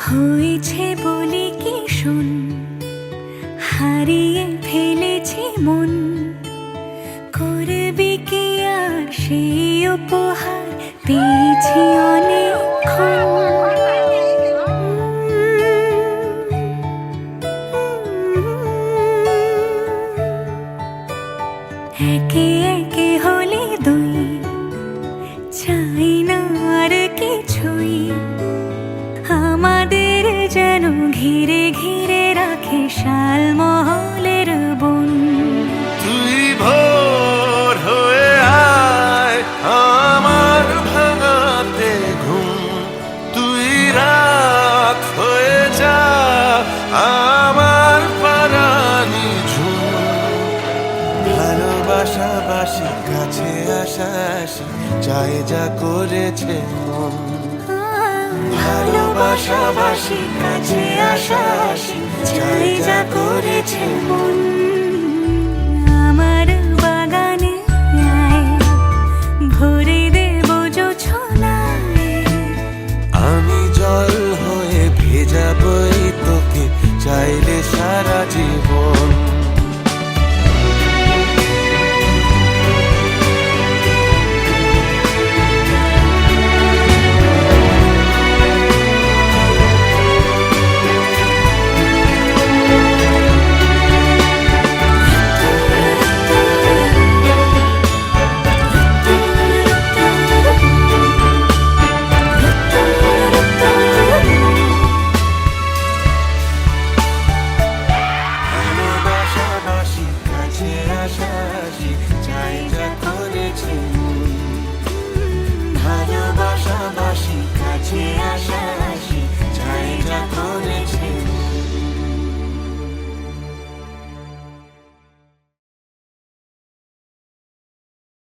হয়েছে বলে কি শোন, হারিয়ে ফেলেছি মন, করবি কি আর সেই উপহার পেয়েছি অনেকক্ষণ। একে একে হলে দুই, চাই না আর কিছুই, আমাদের যেন ঘিরে ঘিরে রাখে শালমহলের বন। তুই ভোর হয়ে আয় আমার ভাঙাতে ঘুম, তুই রাত হয়ে যা আমার পারানি ঝুম। ভালোবাসাবাসি কাছে আসাসি চাই যা করেছে মন, ভালোবাসাবাসি কাছে আসাসি চাই যা করেছে মন।